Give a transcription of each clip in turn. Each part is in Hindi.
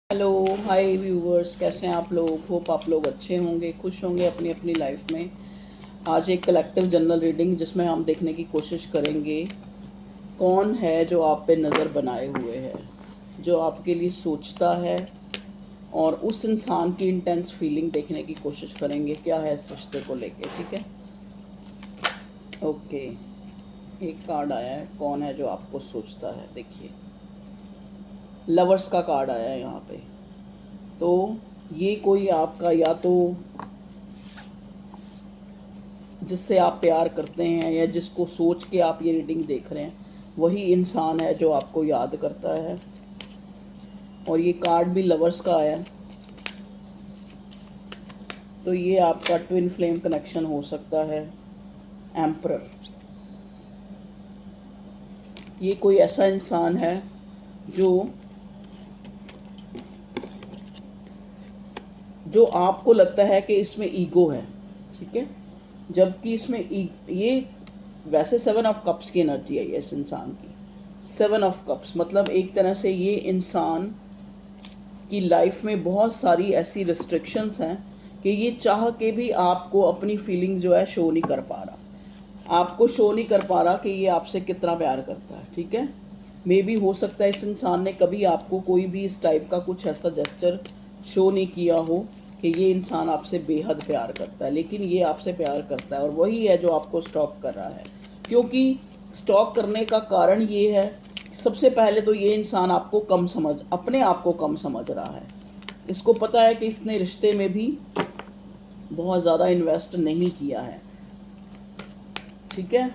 हेलो, हाय व्यूवर्स, कैसे हैं आप लोग। होप आप लोग अच्छे होंगे, खुश होंगे अपनी अपनी लाइफ में। आज एक कलेक्टिव जनरल रीडिंग जिसमें हम देखने की कोशिश करेंगे कौन है जो आप पे नज़र बनाए हुए है, जो आपके लिए सोचता है, और उस इंसान की इंटेंस फीलिंग देखने की कोशिश करेंगे क्या है इस रिश्ते को लेके। ठीक है, ओके। एक कार्ड आया है, कौन है जो आपको सोचता है। देखिए, लवर्स का कार्ड आया है यहाँ पे। तो ये कोई आपका, या तो जिससे आप प्यार करते हैं या जिसको सोच के आप ये रीडिंग देख रहे हैं, वही इंसान है जो आपको याद करता है। और ये कार्ड भी लवर्स का आया है। तो ये आपका ट्विन फ्लेम कनेक्शन हो सकता है। एम्परर, ये कोई ऐसा इंसान है जो जो आपको लगता है कि इसमें ईगो है। ठीक है, जबकि इसमें ये वैसे 7 ऑफ कप्स की एनर्जी है इस इंसान की। 7 ऑफ कप्स मतलब एक तरह से ये इंसान की लाइफ में बहुत सारी ऐसी रिस्ट्रिक्शंस हैं कि ये चाह के भी आपको अपनी फीलिंग जो है शो नहीं कर पा रहा। आपको शो नहीं कर पा रहा कि ये आपसे कितना प्यार करता है। ठीक है, मे बी हो सकता है इस इंसान ने कभी आपको कोई भी इस टाइप का कुछ ऐसा जेस्चर शो नहीं किया हो कि ये इंसान आपसे बेहद प्यार करता है, लेकिन ये आपसे प्यार करता है और वही है जो आपको स्टॉप कर रहा है। क्योंकि स्टॉप करने का कारण ये है, सबसे पहले तो ये इंसान आपको कम समझ, अपने आप को कम समझ रहा है। इसको पता है कि इसने रिश्ते में भी बहुत ज़्यादा इन्वेस्ट नहीं किया है। ठीक है,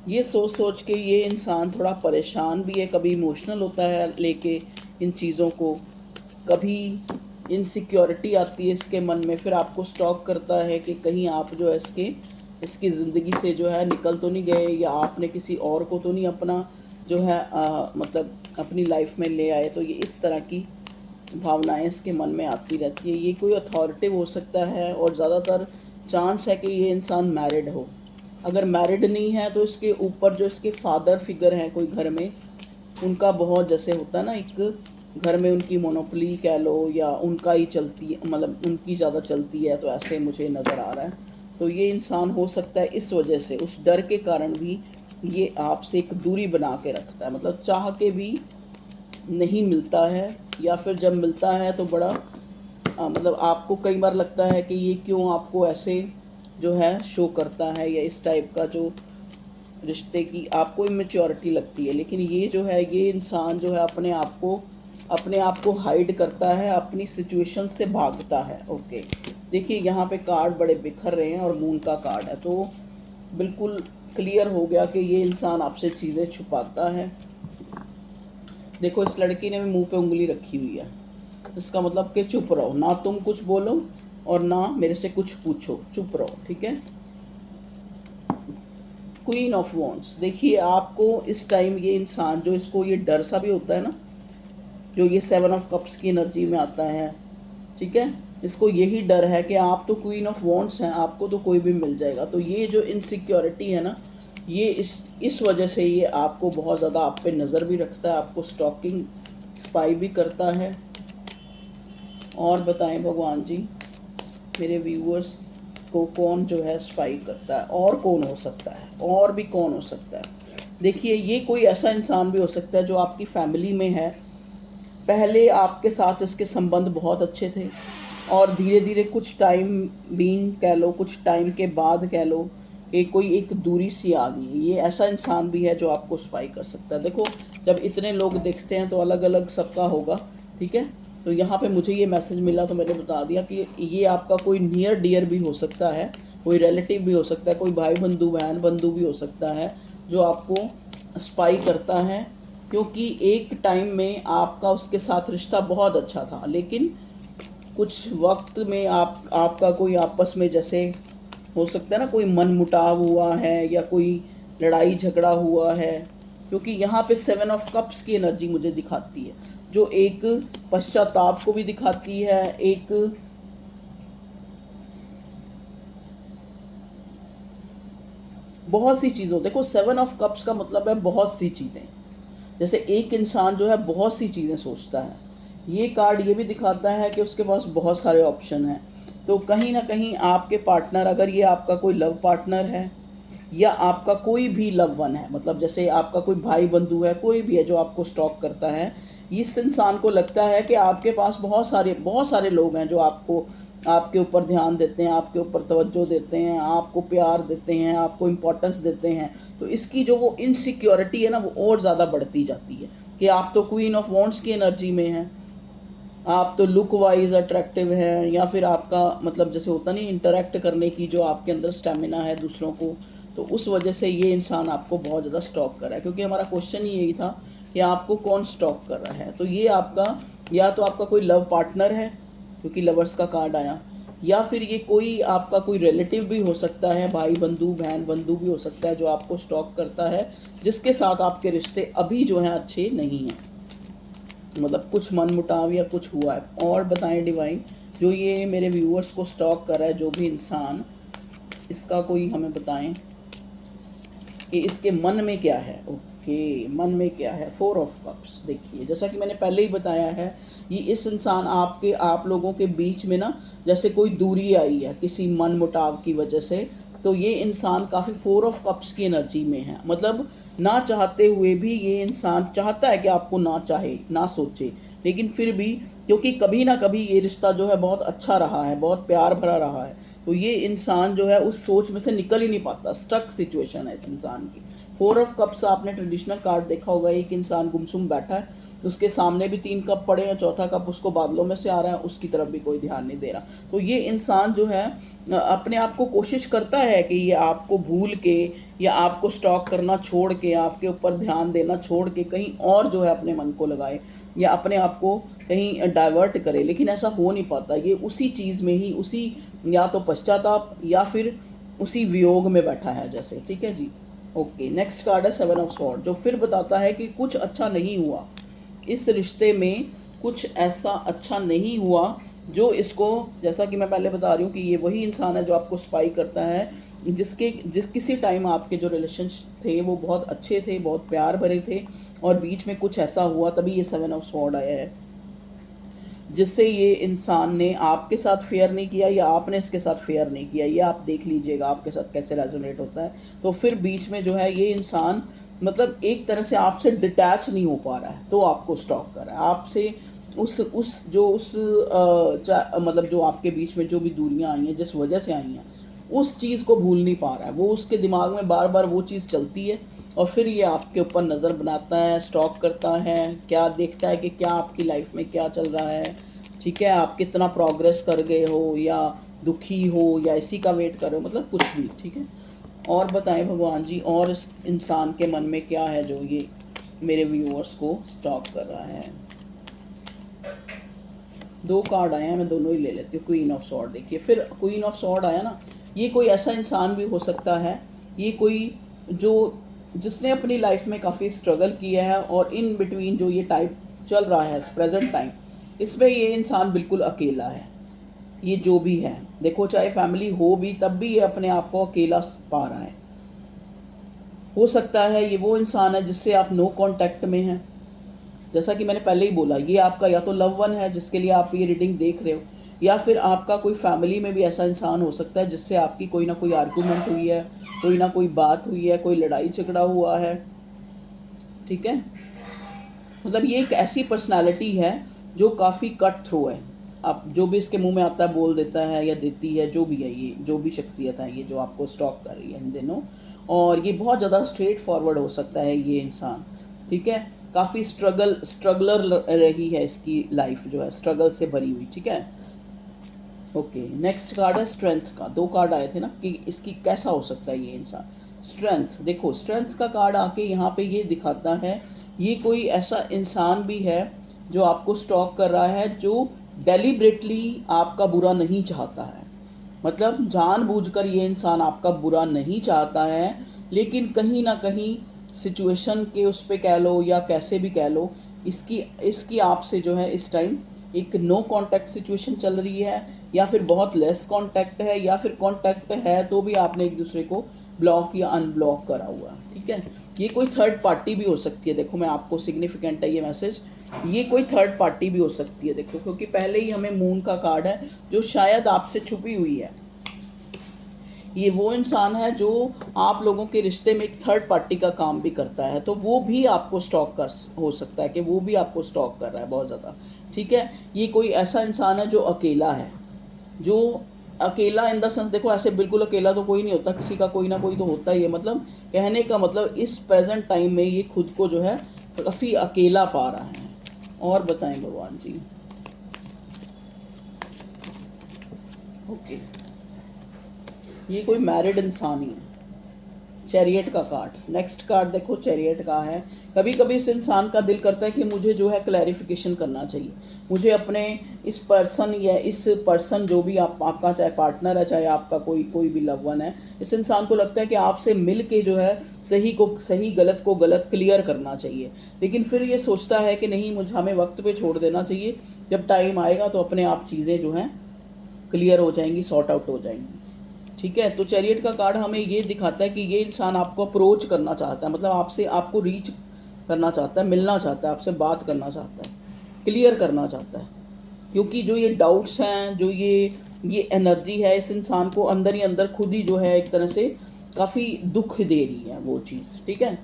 ये सोच सोच के ये इंसान थोड़ा परेशान भी है, कभी इमोशनल होता है लेके इन चीज़ों को, कभी इनसिक्योरिटी आती है इसके मन में, फिर आपको स्टॉक करता है कि कहीं आप जो है इसकी ज़िंदगी से जो है निकल तो नहीं गए, या आपने किसी और को तो नहीं अपना जो है मतलब अपनी लाइफ में ले आए। तो ये इस तरह की भावनाएं इसके मन में आती रहती है। ये कोई अथॉरिटिव हो सकता है और ज़्यादातर चांस है कि ये इंसान मैरिड हो। अगर मैरिड नहीं है तो इसके ऊपर जो इसके फादर फिगर हैं कोई घर में, उनका बहुत, जैसे होता है ना, एक घर में उनकी मोनोपोली कह लो या उनका ही चलती है, मतलब उनकी ज़्यादा चलती है, तो ऐसे मुझे नज़र आ रहा है। तो ये इंसान हो सकता है इस वजह से, उस डर के कारण भी ये आपसे एक दूरी बना के रखता है, मतलब चाह के भी नहीं मिलता है, या फिर जब मिलता है तो बड़ा मतलब आपको कई बार लगता है कि ये क्यों आपको ऐसे जो है शो करता है, या इस टाइप का जो रिश्ते की आपको इमेच्योरिटी लगती है। लेकिन ये जो है, ये इंसान जो है अपने आप को हाइड करता है, अपनी सिचुएशन से भागता है। ओके, देखिए यहाँ पे कार्ड बड़े बिखर रहे हैं और मून का कार्ड है, तो बिल्कुल क्लियर हो गया कि ये इंसान आपसे चीज़ें छुपाता है। देखो, इस लड़की ने भी मुंह पे उंगली रखी हुई है, इसका मतलब कि चुप रहो, ना तुम कुछ बोलो और ना मेरे से कुछ पूछो, चुप रहो। ठीक है, क्वीन ऑफ वॉन्ड्स, देखिए आपको इस टाइम ये इंसान जो, इसको ये डर सा भी होता है ना, जो ये 7 ऑफ कप्स की एनर्जी में आता है। ठीक है, इसको यही डर है कि आप तो क्वीन ऑफ वॉन्ड्स हैं, आपको तो कोई भी मिल जाएगा। तो ये जो इनसिक्योरिटी है ना, ये इस वजह से ये आपको बहुत ज़्यादा आप पे नज़र भी रखता है, आपको स्टॉकिंग स्पाई भी करता है। और बताएं भगवान जी, मेरे व्यूअर्स को कौन जो है स्पाई करता है, और कौन हो सकता है, और भी कौन हो सकता है। देखिए, ये कोई ऐसा इंसान भी हो सकता है जो आपकी फैमिली में है, पहले आपके साथ इसके संबंध बहुत अच्छे थे और धीरे धीरे कुछ टाइम बीन कह लो, कुछ टाइम के बाद कह लो कि कोई एक दूरी सी आ गई। ये ऐसा इंसान भी है जो आपको स्पाई कर सकता है। देखो, जब इतने लोग दिखते हैं तो अलग अलग सबका होगा। ठीक है, तो यहाँ पे मुझे ये मैसेज मिला तो मैंने बता दिया कि ये आपका कोई नियर डियर भी हो सकता है, कोई रिलेटिव भी हो सकता है, कोई भाई बंधु बहन बंधु भी हो सकता है जो आपको स्पाई करता है। क्योंकि एक टाइम में आपका उसके साथ रिश्ता बहुत अच्छा था, लेकिन कुछ वक्त में आपका कोई आपस में, जैसे हो सकता है ना, कोई मन मुटाव हुआ है या कोई लड़ाई झगड़ा हुआ है। क्योंकि यहाँ पे 7 ऑफ कप्स की एनर्जी मुझे दिखाती है, जो एक पश्चाताप को भी दिखाती है, एक बहुत सी चीज़ों, देखो 7 ऑफ कप्स का मतलब है बहुत सी चीज़ें। जैसे एक इंसान जो है बहुत सी चीज़ें सोचता है, ये कार्ड ये भी दिखाता है कि उसके पास बहुत सारे ऑप्शन हैं। तो कहीं ना कहीं आपके पार्टनर, अगर ये आपका कोई लव पार्टनर है या आपका कोई भी लव वन है, मतलब जैसे आपका कोई भाई बंधु है, कोई भी है जो आपको स्टॉक करता है, इस इंसान को लगता है कि आपके पास बहुत सारे लोग हैं जो आपको, आपके ऊपर ध्यान देते हैं, आपके ऊपर तवज्जो देते हैं, आपको प्यार देते हैं, आपको इम्पोर्टेंस देते हैं। तो इसकी जो वो इनसिक्योरिटी है ना, वो और ज़्यादा बढ़ती जाती है कि आप तो क्वीन ऑफ वॉन्ड्स की एनर्जी में हैं, आप तो लुक वाइज अट्रैक्टिव है, या फिर आपका मतलब जैसे होता नहीं इंटरेक्ट करने की जो आपके अंदर स्टेमिना है दूसरों को, तो उस वजह से ये इंसान आपको बहुत ज़्यादा स्टॉक कर रहा है। क्योंकि हमारा क्वेश्चन ही यही था कि आपको कौन स्टॉक कर रहा है। तो ये आपका, या तो आपका कोई लव पार्टनर है क्योंकि लवर्स का कार्ड आया, या फिर ये कोई आपका कोई रिलेटिव भी हो सकता है, भाई बंधु बहन बंधु भी हो सकता है जो आपको स्टॉक करता है, जिसके साथ आपके रिश्ते अभी जो हैं अच्छे नहीं हैं, मतलब कुछ मन मुटाव या कुछ हुआ है। और बताएं डिवाइन, जो ये मेरे व्यूअर्स को स्टॉक कर रहा है जो भी इंसान, इसका कोई हमें बताएं कि इसके मन में क्या है। ओके, मन में क्या है? 4 ऑफ कप्स। देखिए जैसा कि मैंने पहले ही बताया है, ये इस इंसान आप लोगों के बीच में ना जैसे कोई दूरी आई है किसी मन मुटाव की वजह से, तो ये इंसान काफ़ी 4 ऑफ कप्स की एनर्जी में है। मतलब ना चाहते हुए भी ये इंसान चाहता है कि आपको ना चाहे, ना सोचे, लेकिन फिर भी क्योंकि कभी ना कभी ये रिश्ता जो है बहुत अच्छा रहा है, बहुत प्यार भरा रहा है, तो ये इंसान जो है उस सोच में से निकल ही नहीं पाता। स्टक सिचुएशन है इस इंसान की। 4 ऑफ कप्स आपने ट्रेडिशनल कार्ड देखा होगा, एक इंसान गुमसुम बैठा है, उसके सामने भी 3 कप पड़े हैं, चौथा कप उसको बादलों में से आ रहा है, उसकी तरफ भी कोई ध्यान नहीं दे रहा। तो ये इंसान जो है अपने आप को कोशिश करता है कि ये आपको भूल के या आपको स्टॉक करना छोड़ के, आपके ऊपर ध्यान देना छोड़ के कहीं और जो है अपने मन को लगाए या अपने आप को कहीं डाइवर्ट करे, लेकिन ऐसा हो नहीं पाता। ये उसी चीज़ में ही, उसी या तो पश्चाताप या फिर उसी वियोग में बैठा है जैसे। ठीक है जी। ओके, नेक्स्ट कार्ड है 7 ऑफ स्वॉर्ड, जो फिर बताता है कि कुछ अच्छा नहीं हुआ इस रिश्ते में, कुछ ऐसा अच्छा नहीं हुआ जो इसको, जैसा कि मैं पहले बता रही हूँ कि ये वही इंसान है जो आपको स्पाई करता है, जिस किसी टाइम आपके जो रिलेशन थे वो बहुत अच्छे थे, बहुत प्यार भरे थे, और बीच में कुछ ऐसा हुआ, तभी ये 7 ऑफ स्वॉर्ड आया है, जिससे ये इंसान ने आपके साथ फेयर नहीं किया या आपने इसके साथ फेयर नहीं किया। ये आप देख लीजिएगा आपके साथ कैसे रेजोनेट होता है। तो फिर बीच में जो है ये इंसान मतलब एक तरह से आपसे डिटैच नहीं हो पा रहा है, तो आपको स्टॉक कर रहा है आपसे। मतलब जो आपके बीच में जो भी दूरियां आई हैं, जिस वजह से आई हैं, उस चीज़ को भूल नहीं पा रहा है। वो उसके दिमाग में बार बार वो चीज़ चलती है, और फिर ये आपके ऊपर नज़र बनाता है, स्टॉक करता है, क्या देखता है कि क्या आपकी लाइफ में क्या चल रहा है। ठीक है, आप कितना प्रोग्रेस कर गए हो, या दुखी हो, या इसी का वेट कर रहे हो, मतलब कुछ भी। ठीक है, और बताएं भगवान जी, और इस इंसान के मन में क्या है जो ये मेरे व्यूअर्स को स्टॉक कर रहा है। 2 कार्ड आए हैं, मैं दोनों ही ले लेती हूँ। क्वीन ऑफ सॉर्ड, देखिए फिर क्वीन ऑफ सॉर्ड आया ना, ये कोई ऐसा इंसान भी हो सकता है, ये कोई जो जिसने अपनी लाइफ में काफ़ी स्ट्रगल किया है, और इन बिटवीन जो ये टाइप चल रहा है प्रेजेंट टाइम, इसमें ये इंसान बिल्कुल अकेला है। ये जो भी है, देखो चाहे फैमिली हो भी तब भी ये अपने आप को अकेला पा रहा है। हो सकता है ये वो इंसान है जिससे आप नो कांटेक्ट में हैं, जैसा कि मैंने पहले ही बोला, ये आपका या तो लव वन है जिसके लिए आप ये रीडिंग देख रहे हो, या फिर आपका कोई फैमिली में भी ऐसा इंसान हो सकता है जिससे आपकी कोई ना कोई आर्गूमेंट हुई है, कोई ना कोई बात हुई है, कोई लड़ाई झगड़ा हुआ है। ठीक है, मतलब ये एक ऐसी पर्सनालिटी है जो काफ़ी कट थ्रू है। आप जो भी इसके मुंह में आता है बोल देता है या देती है, जो भी है, ये जो भी शख्सियत है ये जो आपको स्टॉक कर रही है इन दिनों, और ये बहुत ज़्यादा स्ट्रेट फॉरवर्ड हो सकता है ये इंसान। ठीक है, काफ़ी स्ट्रगलर रही है इसकी लाइफ, जो है स्ट्रगल से भरी हुई। ठीक है, ओके, नेक्स्ट कार्ड है स्ट्रेंथ का। 2 कार्ड आए थे ना कि इसकी कैसा हो सकता है ये इंसान। स्ट्रेंथ, देखो स्ट्रेंथ का कार्ड आके यहाँ पे ये दिखाता है, ये कोई ऐसा इंसान भी है जो आपको स्टॉक कर रहा है, जो डेलिब्रेटली आपका बुरा नहीं चाहता है। मतलब जानबूझकर ये इंसान आपका बुरा नहीं चाहता है, लेकिन कहीं ना कहीं सिचुएशन के उस पे कह लो या कैसे भी कह लो, इसकी आपसे जो है इस टाइम एक नो कांटेक्ट सिचुएशन चल रही है, या फिर बहुत लेस कांटेक्ट है, या फिर कांटेक्ट है तो भी आपने एक दूसरे को ब्लॉक या अनब्लॉक करा हुआ है। ठीक है, ये कोई थर्ड पार्टी भी हो सकती है। देखो मैं आपको सिग्निफिकेंट है ये मैसेज, ये कोई थर्ड पार्टी भी हो सकती है। देखो क्योंकि पहले ही हमें मून का कार्ड है जो शायद आपसे छुपी हुई है। ये वो इंसान है जो आप लोगों के रिश्ते में एक थर्ड पार्टी का काम भी करता है, तो वो भी आपको स्टॉक कर हो सकता है कि वो भी आपको स्टॉक कर रहा है बहुत ज़्यादा। ठीक है, ये कोई ऐसा इंसान है जो अकेला है, जो अकेला इन द सेंस, देखो ऐसे बिल्कुल अकेला तो कोई नहीं होता, किसी का कोई ना कोई तो होता ही है। मतलब कहने का मतलब इस प्रेजेंट टाइम में ये खुद को जो है काफ़ी अकेला पा रहा है। और बताएं भगवान जी। ओके, ये कोई मैरिड इंसान ही है। चैरियट का कार्ड, नेक्स्ट कार्ड देखो चैरियट का है। कभी कभी इस इंसान का दिल करता है कि मुझे जो है क्लैरिफिकेशन करना चाहिए, मुझे अपने इस पर्सन या इस पर्सन जो भी आपका चाहे पार्टनर है चाहे आपका कोई भी लव वन है, इस इंसान को लगता है कि आपसे मिल के जो है सही को सही, गलत को गलत क्लियर करना चाहिए। लेकिन फिर ये सोचता है कि नहीं, मुझे हमें वक्त पे छोड़ देना चाहिए, जब टाइम आएगा तो अपने आप चीज़ें जो हैं क्लियर हो जाएंगी, सॉर्ट आउट हो जाएंगी। ठीक है, तो चैरियट का कार्ड हमें ये दिखाता है कि ये इंसान आपको अप्रोच करना चाहता है, मतलब आपसे आपको रीच करना चाहता है, मिलना चाहता है, आपसे बात करना चाहता है, क्लियर करना चाहता है। क्योंकि जो ये डाउट्स हैं, जो ये एनर्जी है, इस इंसान को अंदर ही अंदर खुद ही जो है एक तरह से काफ़ी दुख दे रही है वो चीज़। ठीक है,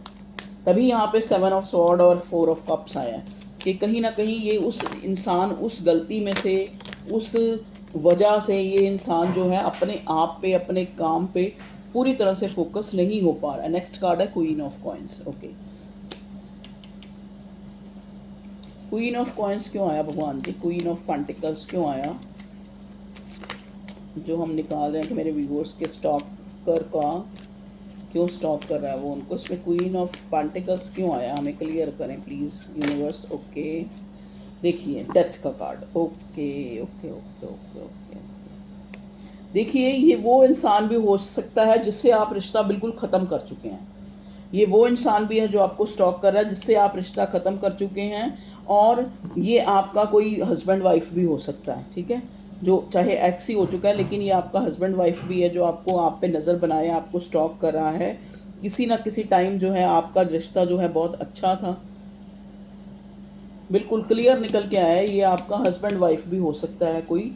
तभी यहाँ पे 7 ऑफ स्वॉर्ड और 4 ऑफ कप्स आया है कि कहीं ना कहीं ये उस इंसान उस गलती में से, उस वजह से ये इंसान जो है अपने आप पे, अपने काम पे पूरी तरह से फोकस नहीं हो पा रहा है। नेक्स्ट कार्ड है queen of coins. Okay, queen of coins क्यों आया भगवान जी? क्वीन ऑफ पेंटिकल्स क्यों आया? जो हम निकाल रहे हैं कि मेरे व्यूअर्स के स्टॉकर का क्यों स्टॉक कर रहा है वो उनको, इसमें क्वीन ऑफ पेंटिकल्स क्यों आया, हमें क्लियर करें प्लीज़ यूनिवर्स। ओके, देखिए डेथ का card. Okay okay okay okay okay, देखिए ये वो इंसान भी हो सकता है जिससे आप रिश्ता बिल्कुल ख़त्म कर चुके हैं। ये वो इंसान भी है जो आपको स्टॉक कर रहा है जिससे आप रिश्ता ख़त्म कर चुके हैं। और ये आपका कोई हस्बैंड वाइफ भी हो सकता है। ठीक है, जो चाहे एक्स ही हो चुका है लेकिन ये आपका हस्बैंड वाइफ भी है जो आपको, आप पे नज़र बनाए, आपको स्टॉक कर रहा है। किसी ना किसी टाइम जो है आपका रिश्ता जो है बहुत अच्छा था, बिल्कुल क्लियर निकल के आया है। ये आपका हस्बैंड वाइफ भी हो सकता है कोई,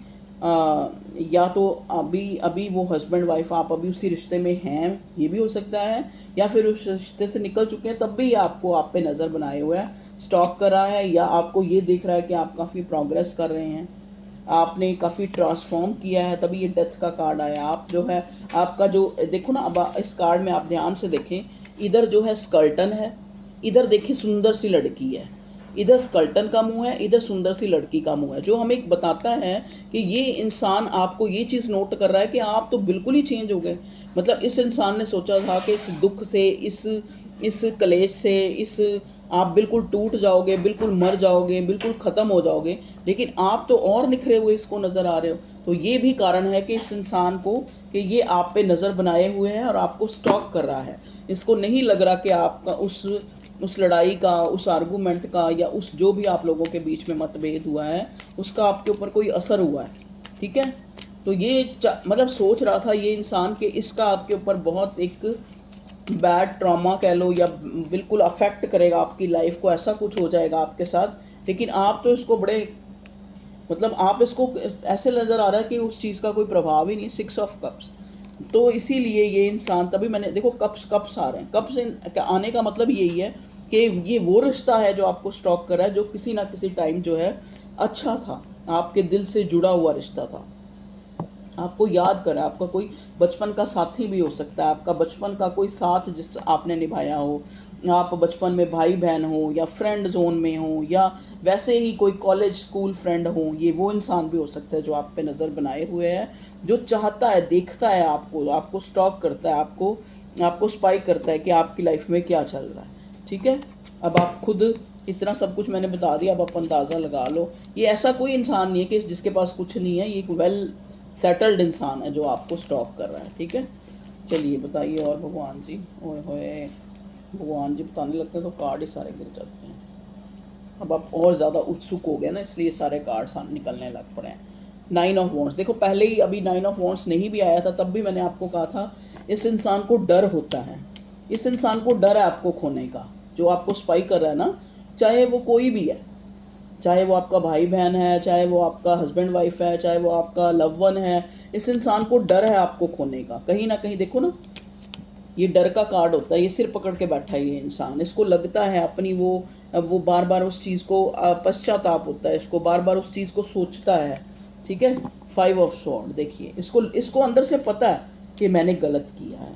या तो अभी अभी वो हस्बैंड वाइफ आप अभी उसी रिश्ते में हैं, ये भी हो सकता है, या फिर उस रिश्ते से निकल चुके हैं तब भी आपको, आप पे नज़र बनाए हुए है, स्टॉक कर रहा है, या आपको ये दिख रहा है कि आप काफ़ी प्रोग्रेस कर रहे हैं, आपने काफ़ी ट्रांसफॉर्म किया है, तभी ये डेथ का कार्ड आया। आप जो है आपका जो देखो ना, अब इस कार्ड में आप ध्यान से देखें, इधर जो है स्कर्टन है, इधर देखिए सुंदर सी लड़की है, इधर स्कर्टन का मुंह है, इधर सुंदर सी लड़की का मुंह है, जो हमें एक बताता है कि ये इंसान आपको ये चीज़ नोट कर रहा है कि आप तो बिल्कुल ही चेंज हो गए। मतलब इस इंसान ने सोचा था कि इस दुख से, इस कलेश से, इस आप बिल्कुल टूट जाओगे, बिल्कुल मर जाओगे, बिल्कुल ख़त्म हो जाओगे, लेकिन आप तो और निखरे हुए इसको नज़र आ रहे हो। तो ये भी कारण है कि इस इंसान को, कि ये आप पे नज़र बनाए हुए हैं और आपको स्टॉक कर रहा है। इसको नहीं लग रहा कि आपका उस लड़ाई का, उस आर्गूमेंट का, या उस जो भी आप लोगों के बीच में मतभेद हुआ है उसका आपके ऊपर कोई असर हुआ है। ठीक है, तो ये मतलब सोच रहा था ये इंसान कि इसका आपके ऊपर बहुत एक बैड ट्रॉमा कह लो, या बिल्कुल अफेक्ट करेगा आपकी लाइफ को, ऐसा कुछ हो जाएगा आपके साथ। लेकिन आप तो इसको बड़े, मतलब आप इसको ऐसे नज़र आ रहा है कि उस चीज़ का कोई प्रभाव ही नहीं। 6 ऑफ कप्स, तो इसीलिए ये इंसान, तभी मैंने देखो कप्स आ रहे हैं। कप्स आने का मतलब यही है कि ये वो रिश्ता है जो आपको स्टॉक कर रहा है, जो किसी ना किसी टाइम जो है अच्छा था, आपके दिल से जुड़ा हुआ रिश्ता था, आपको याद करें। आपका कोई बचपन का साथी भी हो सकता है, आपका बचपन का कोई साथ जिस आपने निभाया हो, आप बचपन में भाई बहन हो, या फ्रेंड जोन में हो, या वैसे ही कोई कॉलेज स्कूल फ्रेंड हो। ये वो इंसान भी हो सकता है जो आप पे नज़र बनाए हुए है, जो चाहता है, देखता है आपको, आपको स्टॉक करता है, आपको स्पाई करता है कि आपकी लाइफ में क्या चल रहा है। ठीक है, अब आप खुद, इतना सब कुछ मैंने बता दिया, अब आप अंदाज़ा लगा लो। ये ऐसा कोई इंसान नहीं है कि जिसके पास कुछ नहीं है, ये एक वेल सेटल्ड इंसान है जो आपको स्टॉक कर रहा है। ठीक है, चलिए बताइए और भगवान जी। ओए होए, भगवान जी बताने लगते हैं तो कार्ड ही सारे गिर जाते हैं। अब आप और ज़्यादा उत्सुक हो गए ना, इसलिए सारे कार्ड सामने निकलने लग पड़े हैं। 9 ऑफ वॉन्ड्स, देखो पहले ही अभी 9 ऑफ वॉन्ड्स नहीं भी आया था तब भी मैंने आपको कहा था इस इंसान को डर होता है, इस इंसान को डर है आपको खोने का, जो आपको स्पाई कर रहा है ना, चाहे वो कोई भी है, चाहे वो आपका भाई बहन है, चाहे वो आपका हस्बैंड वाइफ है, चाहे वो आपका लव वन है, इस इंसान को डर है आपको खोने का। कहीं ना कहीं देखो ना, ये डर का कार्ड होता है, ये सिर पकड़ के बैठा है ये इंसान, इसको लगता है अपनी वो बार बार उस चीज़ को पश्चाताप होता है, इसको बार बार उस चीज़ को सोचता है। ठीक है, 5 ऑफ स्वॉर्ड देखिए, इसको इसको अंदर से पता है कि मैंने गलत किया है।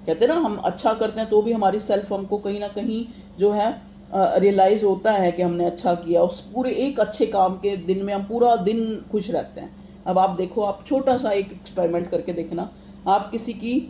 कहते हैं ना, हम अच्छा करते हैं तो भी हमारी सेल्फ हमको कहीं ना कहीं जो है रियलाइज़ होता है कि हमने अच्छा किया। उस पूरे एक अच्छे काम के दिन में हम पूरा दिन खुश रहते हैं। अब आप देखो, आप छोटा सा एक एक्सपेरिमेंट करके देखना, आप किसी की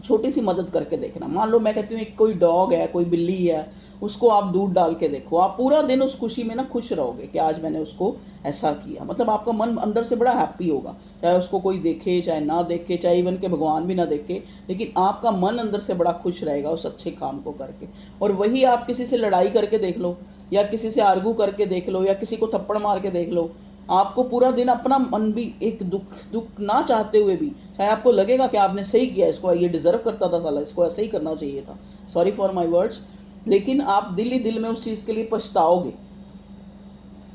छोटी सी मदद करके देखना। मान लो मैं कहती हूँ एक कोई डॉग है, कोई बिल्ली है, उसको आप दूध डाल के देखो, आप पूरा दिन उस खुशी में ना खुश रहोगे कि आज मैंने उसको ऐसा किया। मतलब आपका मन अंदर से बड़ा हैप्पी होगा, चाहे उसको कोई देखे चाहे ना देखे, चाहे इवन के भगवान भी ना देखे, लेकिन आपका मन अंदर से बड़ा खुश रहेगा उस अच्छे काम को करके। और वही आप किसी से लड़ाई करके देख लो, या किसी से आर्गू करके देख लो, या किसी को थप्पड़ मार के देख लो, आपको पूरा दिन अपना मन भी एक दुख दुख ना चाहते हुए भी, चाहे आपको लगेगा कि आपने सही किया, इसको ये डिज़र्व करता था, साला इसको ऐसे ही करना चाहिए था, सॉरी फॉर माय वर्ड्स, लेकिन आप दिल ही दिल में उस चीज़ के लिए पछताओगे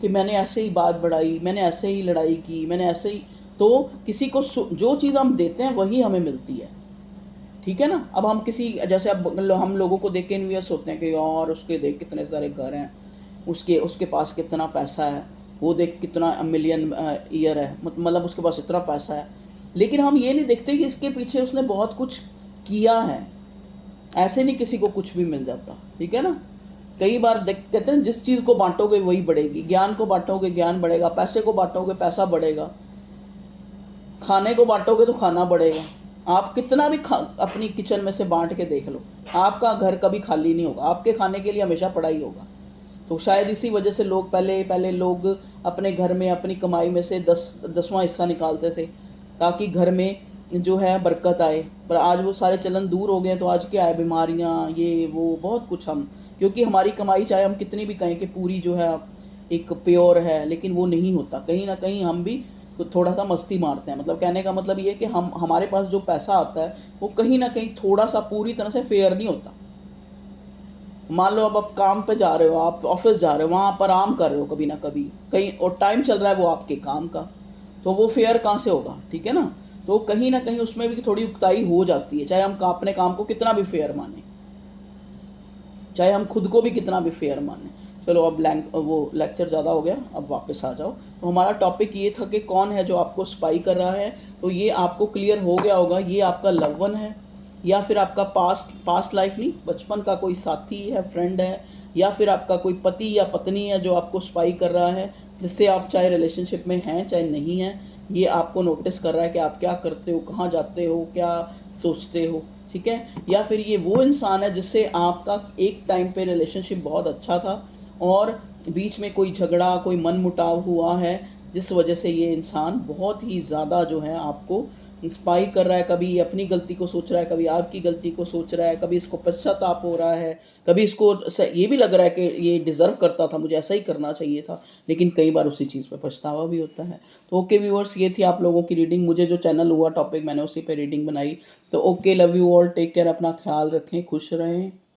कि मैंने ऐसे ही बात बढ़ाई, मैंने ऐसे ही लड़ाई की, मैंने ऐसे ही। तो किसी को जो चीज़ हम देते हैं वही हमें मिलती है। ठीक है ना। अब हम किसी, जैसे अब हम लोगों को देख के इन्वियस होते हैं कि यार उसके देख कितने सारे घर हैं, उसके उसके पास कितना पैसा है, वो देख कितना मिलियन ईयर है, मतलब उसके पास इतना पैसा है। लेकिन हम ये नहीं देखते कि इसके पीछे उसने बहुत कुछ किया है। ऐसे नहीं किसी को कुछ भी मिल जाता। ठीक है ना। कई बार देख कहते हैं जिस चीज़ को बांटोगे वही बढ़ेगी, ज्ञान को बांटोगे ज्ञान बढ़ेगा, पैसे को बांटोगे पैसा बढ़ेगा, खाने को बांटोगे तो खाना बढ़ेगा। आप कितना भी अपनी किचन में से बांट के देख लो, आपका घर कभी खाली नहीं होगा, आपके खाने के लिए हमेशा पड़ा ही होगा। तो शायद इसी वजह से लोग पहले पहले लोग अपने घर में अपनी कमाई में से 10वां हिस्सा निकालते थे, ताकि घर में जो है बरकत आए। पर आज वो सारे चलन दूर हो गए हैं, तो आज क्या है, बीमारियाँ, ये वो बहुत कुछ। हम क्योंकि हमारी कमाई चाहे हम कितनी भी कहें कि पूरी जो है एक प्योर है, लेकिन वो नहीं होता। कहीं ना कहीं हम भी तो थोड़ा सा मस्ती मारते हैं। मतलब कहने का मतलब ये है कि हम, हमारे पास जो पैसा आता है वो कहीं ना कहीं थोड़ा सा पूरी तरह से फेयर नहीं होता। मान लो अब आप काम पे जा रहे हो, आप ऑफिस जा रहे हो, वहाँ पर आराम कर रहे हो कभी ना कभी, कहीं और टाइम चल रहा है वो आपके काम का, तो वो फेयर कहाँ से होगा। ठीक है ना। तो कहीं ना कहीं उसमें भी थोड़ी उकताई हो जाती है, चाहे हम अपने काम को कितना भी फेयर माने, चाहे हम खुद को भी कितना भी फेयर माने। चलो अब वो लेक्चर ज़्यादा हो गया, अब वापस आ जाओ। तो हमारा टॉपिक ये था कि कौन है जो आपको स्पाई कर रहा है। तो ये आपको क्लियर हो गया होगा, ये आपका लव वन है, या फिर आपका पास्ट लाइफ नहीं, बचपन का कोई साथी है, फ्रेंड है, या फिर आपका कोई पति या पत्नी है जो आपको स्पाई कर रहा है, जिससे आप चाहे रिलेशनशिप में हैं चाहे नहीं हैं, ये आपको नोटिस कर रहा है कि आप क्या करते हो, कहाँ जाते हो, क्या सोचते हो। ठीक है। या फिर ये वो इंसान है जिससे आपका एक टाइम पे रिलेशनशिप बहुत अच्छा था और बीच में कोई झगड़ा, कोई मनमुटाव हुआ है, जिस वजह से ये इंसान बहुत ही ज़्यादा जो है आपको स्पाई कर रहा है। कभी अपनी गलती को सोच रहा है, कभी आपकी गलती को सोच रहा है, कभी इसको पश्चाताप हो रहा है, कभी इसको ये भी लग रहा है कि ये डिज़र्व करता था, मुझे ऐसा ही करना चाहिए था, लेकिन कई बार उसी चीज़ पे पछतावा भी होता है। तो ओके व्यूअर्स, ये थी आप लोगों की रीडिंग। मुझे जो चैनल हुआ टॉपिक मैंने उसी पे रीडिंग बनाई। तो okay, love you all, take care, अपना ख्याल रखें, खुश रहें।